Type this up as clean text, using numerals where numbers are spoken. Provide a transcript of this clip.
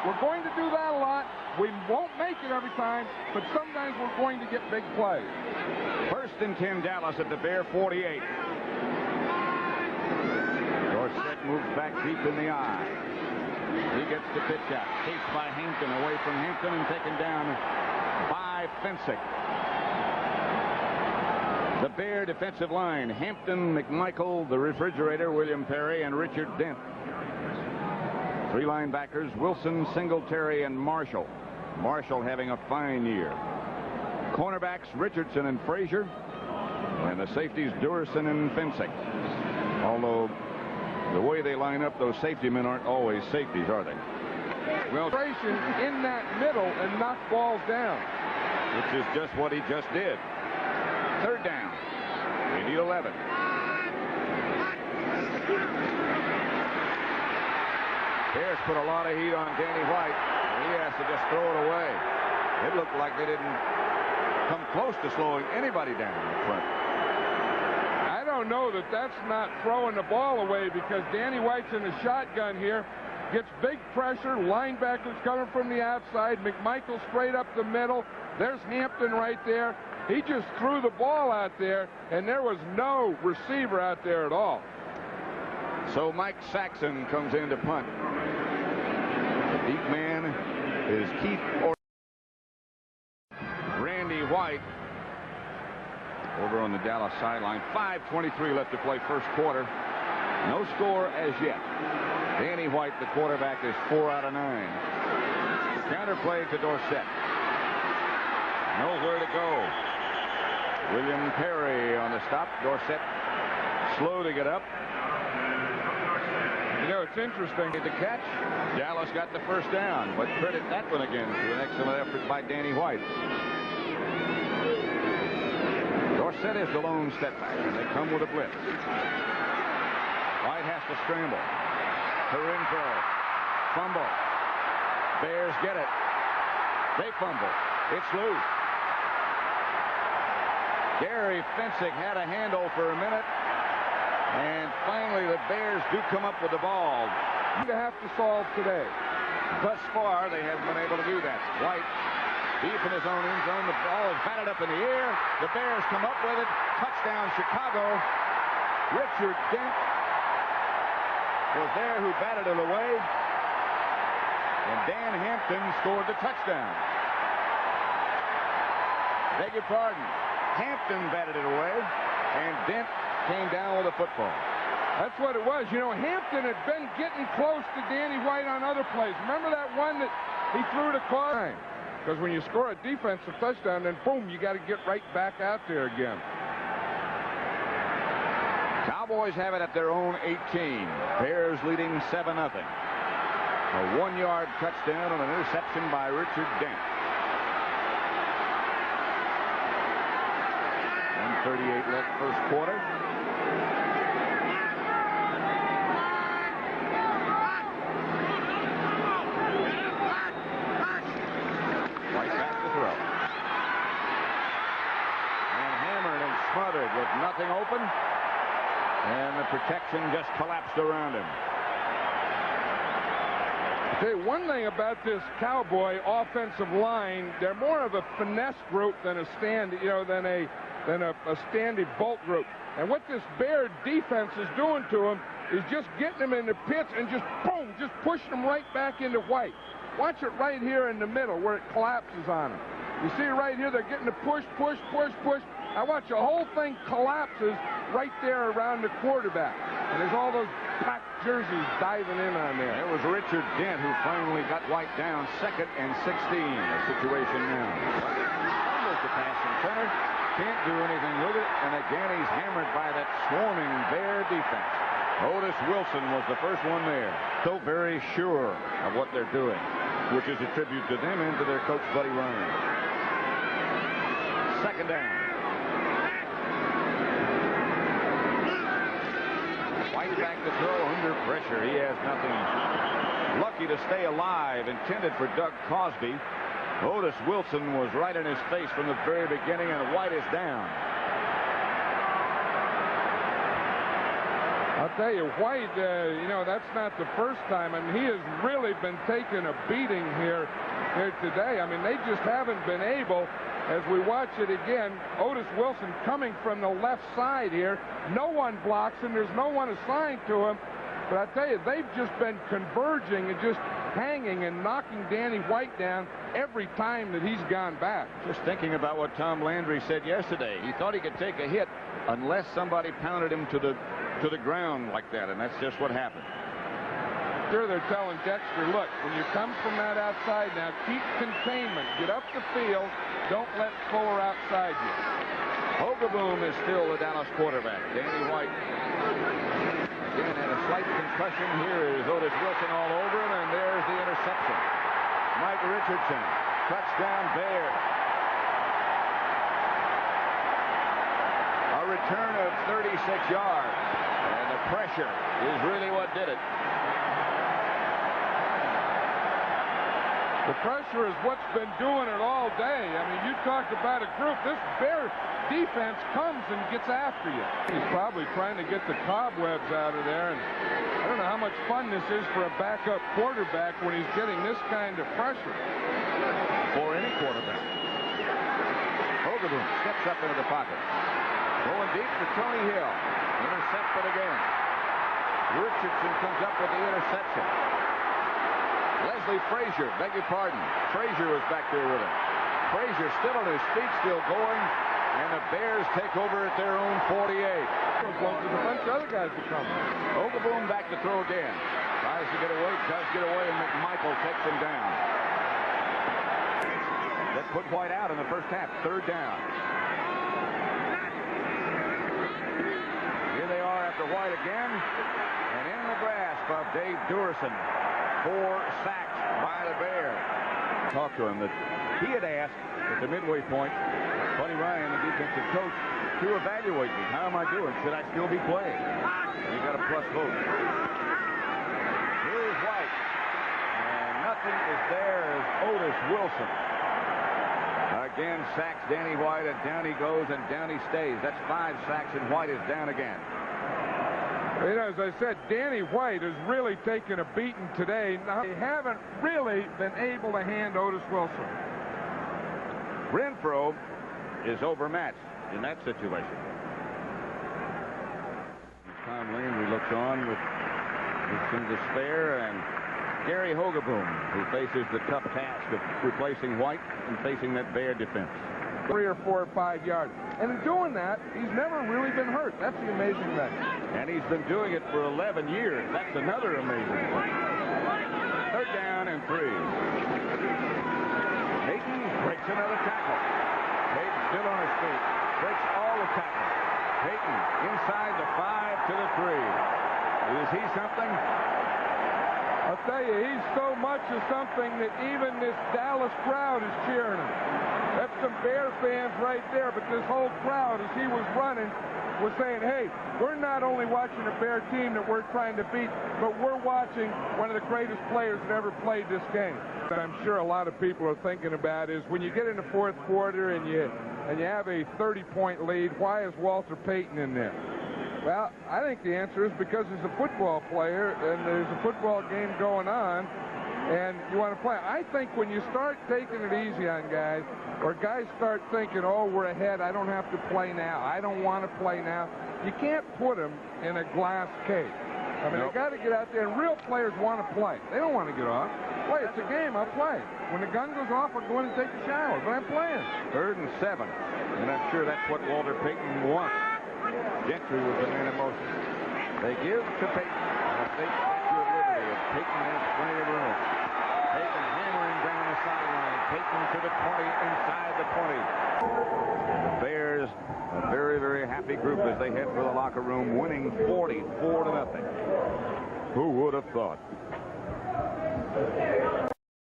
We're going to do that a lot. We won't make it every time, but sometimes we're going to get big plays. 1st and 10, Dallas at the Bear 48. Dorsett moves back deep in the eye. He gets the pitch out. Chased by Hampton, away from Hampton, and taken down by Fensick. The Bear defensive line: Hampton, McMichael, the Refrigerator, William Perry, and Richard Dent. 3 linebackers: Wilson, Singletary, and Marshall. Marshall having a fine year. Cornerbacks: Richardson and Frazier. And the safeties: Durson and Fensick. Although the way they line up, those safety men aren't always safeties, are they? Well, in that middle and knock balls down. Which is just what he just did. 3rd down. They need 11. Bears put a lot of heat on Danny White. He has to just throw it away. It looked like they didn't come close to slowing anybody down in front. I don't know that that's not throwing the ball away, because Danny White's in a shotgun here. Gets big pressure. Linebackers coming from the outside. McMichael straight up the middle. There's Hampton right there. He just threw the ball out there, and there was no receiver out there at all. So Mike Saxon comes in to punt. The deep man is Keith Randy White over on the Dallas sideline. 5:23 left to play first quarter. No score as yet. Danny White, the quarterback, is 4 out of 9. Counterplay to Dorsett. Nowhere to go. William Perry on the stop. Dorsett slow to get up. You know, it's interesting. The catch. Dallas got the first down, but credit that one again to an excellent effort by Danny White. Dorsett is the lone step back, and they come with a blitz. White has to scramble. Carinthro. Fumble. Bears get it. They fumble. It's loose. Gary Fensick had a handle for a minute. And finally, the Bears do come up with the ball. You have to solve today. Thus far, they haven't been able to do that. White deep in his own end zone. The ball is batted up in the air. The Bears come up with it. Touchdown, Chicago. Richard Dent was there who batted it away. And Dan Hampton scored the touchdown. Beg your pardon. Hampton batted it away, and Dent came down with a football. That's what it was. You know, Hampton had been getting close to Danny White on other plays. Remember that one that he threw to Carr? Because when you score a defensive touchdown, then boom, you got to get right back out there again. Cowboys have it at their own 18. Bears leading 7-0. A 1-yard touchdown on an interception by Richard Dent. 1:38 left first quarter. White back to throw. And hammered and smothered with nothing open. And the protection just collapsed around him. I'll tell you one thing about this Cowboy offensive line, they're more of a finesse group than a standing bolt group. And what this Bear defense is doing to him is just getting him in the pits and just boom, just pushing him right back into White. Watch it right here in the middle where it collapses on him. You see right here, they're getting the push. Now watch, the whole thing collapses right there around the quarterback. And there's all those packed jerseys diving in on there. It was Richard Dent who finally got White down. 2nd and 16. The situation now. Almost a passing center. Can't do anything with it. And again, he's hammered by that swarming Bear defense. Otis Wilson was the first one there. So very sure of what they're doing, which is a tribute to them and to their coach, Buddy Ryan. 2nd down. White back to throw under pressure. He has nothing. Lucky to stay alive. Intended for Doug Cosby. Otis Wilson was right in his face from the very beginning, and White is down. I'll tell you, White, you know, that's not the first time. I mean, he has really been taking a beating here today. I mean, they just haven't been able, as we watch it again, Otis Wilson coming from the left side here. No one blocks him. There's no one assigned to him. But I tell you, they've just been converging and just hanging and knocking Danny White down every time that he's gone back. Just thinking about what Tom Landry said yesterday. He thought he could take a hit unless somebody pounded him to the ground like that, and that's just what happened. Sure, they're telling Dexter, look, when you come from that outside now, keep containment. Get up the field. Don't let Fuller outside you. Hogaboom is still the Dallas quarterback. Danny White again had a slight concussion. Here is Otis Wilson all over him, and there's the interception. Mike Richardson, touchdown Bears. A return of 36 yards, and the pressure is really what did it. The pressure is what's been doing it all day. I mean, you talk about a group. This Bears defense comes and gets after you. He's probably trying to get the cobwebs out of there, and I don't know how much fun this is for a backup quarterback when he's getting this kind of pressure. For any quarterback. Hogaboom steps up into the pocket. Going deep to Tony Hill. Intercepted again. Richardson comes up with the interception. Leslie Frazier, beg your pardon. Frazier was back there with him. Frazier still on his feet, still going, and the Bears take over at their own 48. Well, there's a bunch of other guys to come. Hogaboom back to throw again. Tries to get away, does get away, and McMichael takes him down. That put White out in the first half. Third down. Here they are after White again, and in the grasp of Dave Duerson. 4 sacks by the Bears. Talked to him that he had asked at the midway point, Buddy Ryan, the defensive coach, to evaluate me. How am I doing? Should I still be playing? And he got a plus vote. Here's White. And nothing is there as Otis Wilson. Again sacks Danny White, and down he goes, and down he stays. That's 5 sacks, and White is down again. You know, as I said, Danny White has really taken a beating today. Now, they haven't really been able to hand Otis Wilson. Renfro is overmatched in that situation. Tom Landry looks on with some despair, and Gary Hogaboom, who faces the tough task of replacing White and facing that Bear defense. 3 or 4 or 5 yards. And in doing that, he's never really been hurt. That's the amazing thing. And he's been doing it for 11 years. That's another amazing thing. Third down and 3. Hayden breaks another tackle. Hayden still on his feet. Breaks all the tackles. Hayden inside the 5 to the 3. Is he something? I'll tell you, he's so much of something that even this Dallas crowd is cheering him. That's some Bear fans right there, but this whole crowd, as he was running, was saying, hey, we're not only watching a Bear team that we're trying to beat, but we're watching one of the greatest players that ever played this game. That I'm sure a lot of people are thinking about is when you get in the fourth quarter and you have a 30-point lead, why is Walter Payton in there? Well, I think the answer is because he's a football player and there's a football game going on and you want to play. I think when you start taking it easy on guys, or guys start thinking, oh, we're ahead, I don't have to play now, I don't want to play now, you can't put them in a glass cage. I mean, they got to get out there, and real players want to play. They don't want to get off. Play, it's a game, I'll play. When the gun goes off, I'll go in and take a shower, but I'm playing. 3rd and 7, and I'm sure that's what Walter Payton wants. Gentry was the man of motion. They give to Payton. A fake statue of liberty. Payton has plenty of room. Payton hammering down the sideline. Payton to the 20, inside the 20. The Bears, a very, very happy group as they head for the locker room, winning 44-0. Who would have thought?